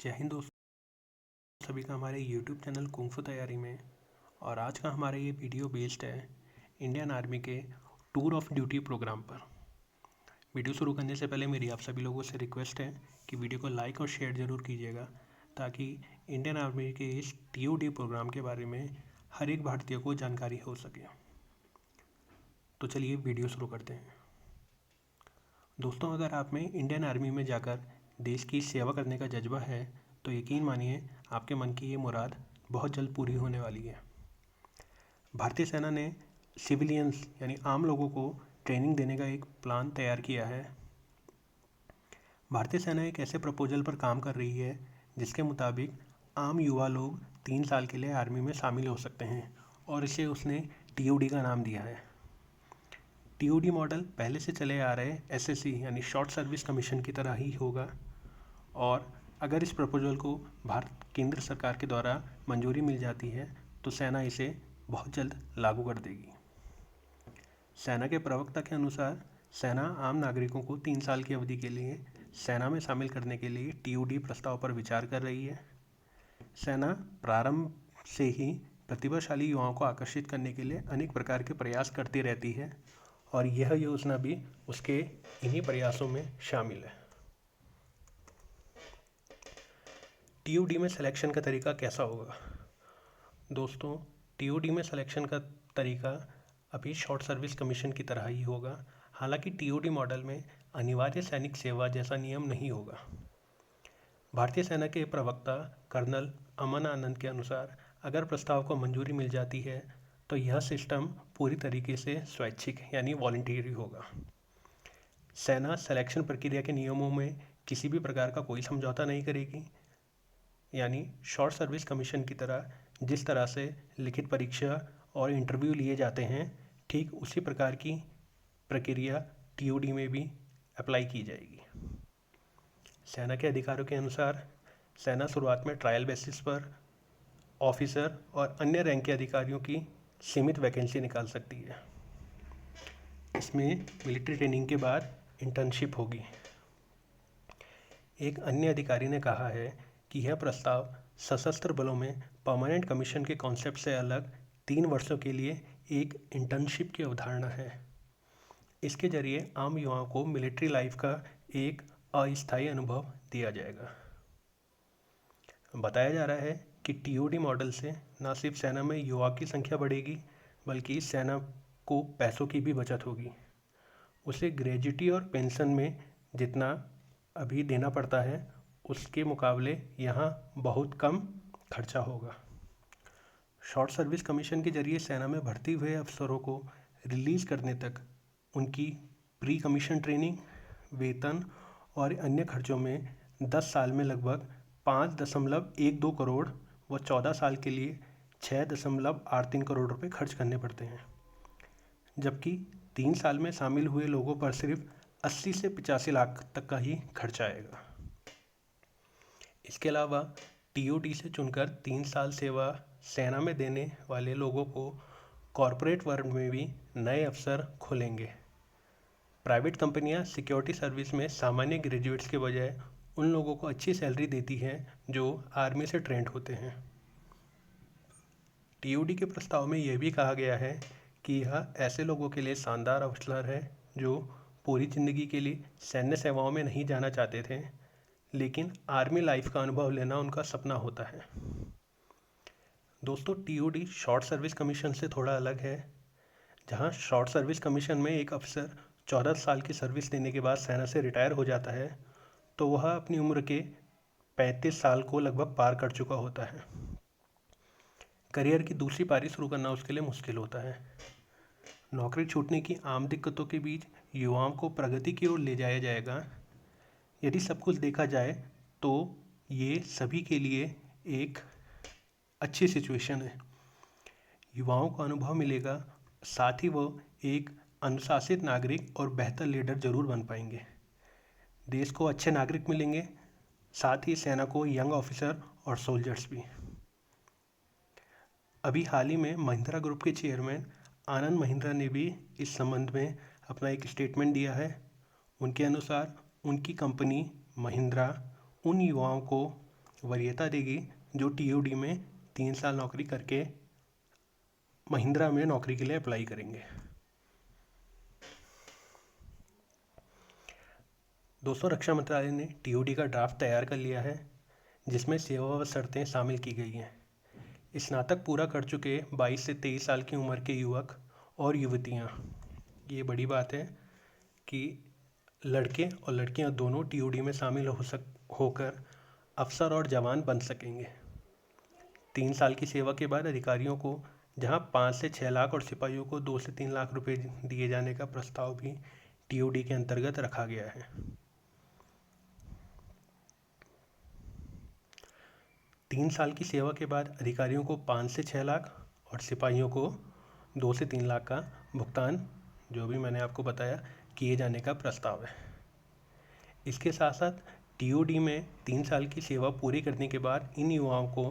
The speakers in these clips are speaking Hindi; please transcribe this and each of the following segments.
जय हिंद दोस्तों, सभी का हमारे YouTube चैनल कुंग फू तैयारी में। और आज का हमारा ये वीडियो बेस्ड है इंडियन आर्मी के टूर ऑफ ड्यूटी प्रोग्राम पर। वीडियो शुरू करने से पहले मेरी आप सभी लोगों से रिक्वेस्ट है कि वीडियो को लाइक और शेयर ज़रूर कीजिएगा, ताकि इंडियन आर्मी के इस TOD प्रोग्राम के बारे में हर एक भारतीय को जानकारी हो सके। तो चलिए वीडियो शुरू करते हैं। दोस्तों, अगर आप में इंडियन आर्मी में जाकर देश की सेवा करने का जज्बा है तो यकीन मानिए आपके मन की ये मुराद बहुत जल्द पूरी होने वाली है। भारतीय सेना ने सिविलियंस यानी आम लोगों को ट्रेनिंग देने का एक प्लान तैयार किया है। भारतीय सेना एक ऐसे प्रपोजल पर काम कर रही है जिसके मुताबिक आम युवा लोग 3 साल के लिए आर्मी में शामिल हो सकते हैं, और इसे उसने TOD का नाम दिया है। TOD मॉडल पहले से चले आ रहे SSC यानी शॉर्ट सर्विस कमीशन की तरह ही होगा, और अगर इस प्रपोजल को भारत केंद्र सरकार के द्वारा मंजूरी मिल जाती है तो सेना इसे बहुत जल्द लागू कर देगी। सेना के प्रवक्ता के अनुसार सेना आम नागरिकों को 3 साल की अवधि के लिए सेना में शामिल करने के लिए TOD प्रस्ताव पर विचार कर रही है। सेना प्रारंभ से ही प्रतिभाशाली युवाओं को आकर्षित करने के लिए अनेक प्रकार के प्रयास करती रहती है, और यह योजना भी उसके इन्हीं प्रयासों में शामिल है। TOD में सिलेक्शन का तरीका कैसा होगा? दोस्तों, TOD में सिलेक्शन का तरीका अभी शॉर्ट सर्विस कमीशन की तरह ही होगा। हालांकि TOD मॉडल में अनिवार्य सैनिक सेवा जैसा नियम नहीं होगा। भारतीय सेना के प्रवक्ता कर्नल अमन आनंद के अनुसार अगर प्रस्ताव को मंजूरी मिल जाती है तो यह सिस्टम पूरी तरीके से स्वैच्छिक यानी वॉलंटियरी होगा। सेना सिलेक्शन प्रक्रिया के नियमों में किसी भी प्रकार का कोई समझौता नहीं करेगी, यानी शॉर्ट सर्विस कमीशन की तरह जिस तरह से लिखित परीक्षा और इंटरव्यू लिए जाते हैं, ठीक उसी प्रकार की प्रक्रिया TOD में भी अप्लाई की जाएगी। सेना के अधिकारियों के अनुसार सेना शुरुआत में ट्रायल बेसिस पर ऑफिसर और अन्य रैंक के अधिकारियों की सीमित वैकेंसी निकाल सकती है। इसमें मिलिट्री ट्रेनिंग के बाद इंटर्नशिप होगी। एक अन्य अधिकारी ने कहा है कि यह प्रस्ताव सशस्त्र बलों में परमानेंट कमीशन के कॉन्सेप्ट से अलग 3 वर्षों के लिए एक इंटर्नशिप की अवधारणा है। इसके जरिए आम युवाओं को मिलिट्री लाइफ का एक अस्थायी अनुभव दिया जाएगा। बताया जा रहा है कि TOD मॉडल से न सिर्फ सेना में युवा की संख्या बढ़ेगी, बल्कि सेना को पैसों की भी बचत होगी। उसे ग्रेजुटी और पेंशन में जितना अभी देना पड़ता है उसके मुकाबले यहाँ बहुत कम खर्चा होगा। शॉर्ट सर्विस कमीशन के जरिए सेना में भर्ती हुए अफसरों को रिलीज़ करने तक उनकी प्री कमीशन ट्रेनिंग, वेतन और अन्य खर्चों में 10 साल में लगभग 5.12 करोड़ व 14 साल के लिए 6.83 करोड़ रुपए खर्च करने पड़ते हैं, जबकि 3 साल में शामिल हुए लोगों पर सिर्फ 80 से 85 लाख तक का ही खर्चा आएगा। इसके अलावा TOD से चुनकर 3 साल सेवा सेना में देने वाले लोगों को कॉरपोरेट वर्ल्ड में भी नए अवसर खुलेंगे। प्राइवेट कंपनियां सिक्योरिटी सर्विस में सामान्य ग्रेजुएट्स के बजाय उन लोगों को अच्छी सैलरी देती हैं जो आर्मी से ट्रेंड होते हैं। TOD के प्रस्ताव में यह भी कहा गया है कि यह ऐसे लोगों के लिए शानदार अवसर है जो पूरी ज़िंदगी के लिए सैन्य सेवाओं में नहीं जाना चाहते थे, लेकिन आर्मी लाइफ का अनुभव लेना उनका सपना होता है। दोस्तों, TOD शॉर्ट सर्विस कमीशन से थोड़ा अलग है। जहां शॉर्ट सर्विस कमीशन में एक अफसर 14 साल की सर्विस देने के बाद सेना से रिटायर हो जाता है तो वह अपनी उम्र के 35 साल को लगभग पार कर चुका होता है। करियर की दूसरी पारी शुरू करना उसके लिए मुश्किल होता है। नौकरी छूटने की आम दिक्कतों के बीच युवाओं को प्रगति की ओर ले जाया जाएगा। यदि सब कुछ देखा जाए तो ये सभी के लिए एक अच्छी सिचुएशन है। युवाओं को अनुभव मिलेगा, साथ ही वो एक अनुशासित नागरिक और बेहतर लीडर जरूर बन पाएंगे। देश को अच्छे नागरिक मिलेंगे, साथ ही सेना को यंग ऑफिसर और सोल्जर्स भी। अभी हाल ही में महिंद्रा ग्रुप के चेयरमैन आनंद महिंद्रा ने भी इस संबंध में अपना एक स्टेटमेंट दिया है। उनके अनुसार उनकी कंपनी महिंद्रा उन युवाओं को वरीयता देगी जो टीओडी में 3 साल नौकरी करके महिंद्रा में नौकरी के लिए अप्लाई करेंगे। दोस्तों, रक्षा मंत्रालय ने टीओडी का ड्राफ्ट तैयार कर लिया है, जिसमें सेवा व शर्तें शामिल की गई हैं। स्नातक पूरा कर चुके 22 से 23 साल की उम्र के युवक और युवतियां, ये बड़ी बात है कि लड़के और लड़कियां दोनों टीओडी में शामिल होकर अफसर और जवान बन सकेंगे। 3 साल की सेवा के बाद अधिकारियों को जहां 5 से 6 लाख और सिपाहियों को 2 से 3 लाख रुपए दिए जाने का प्रस्ताव भी टीओडी के अंतर्गत रखा गया है। 3 साल की सेवा के बाद अधिकारियों को 5 से 6 लाख और सिपाहियों को 2 से 3 लाख का भुगतान, जो भी मैंने आपको बताया, किए जाने का प्रस्ताव है। इसके साथ साथ टीओडी में 3 साल की सेवा पूरी करने के बाद इन युवाओं को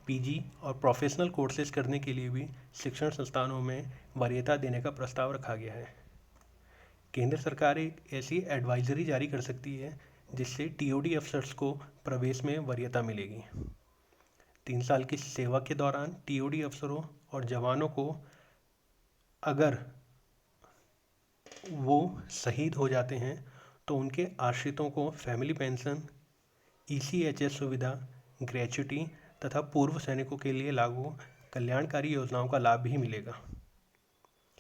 पीजी और प्रोफेशनल कोर्सेज करने के लिए भी शिक्षण संस्थानों में वरीयता देने का प्रस्ताव रखा गया है। केंद्र सरकार एक ऐसी एडवाइजरी जारी कर सकती है जिससे टीओडी अफसर्स को प्रवेश में वरीयता मिलेगी। 3 साल की सेवा के दौरान टीओडी अफसरों और जवानों को अगर वो शहीद हो जाते हैं तो उनके आश्रितों को फैमिली पेंशन, ईसीएचएस सुविधा, ग्रेच्युटी तथा पूर्व सैनिकों के लिए लागू कल्याणकारी योजनाओं का लाभ भी मिलेगा।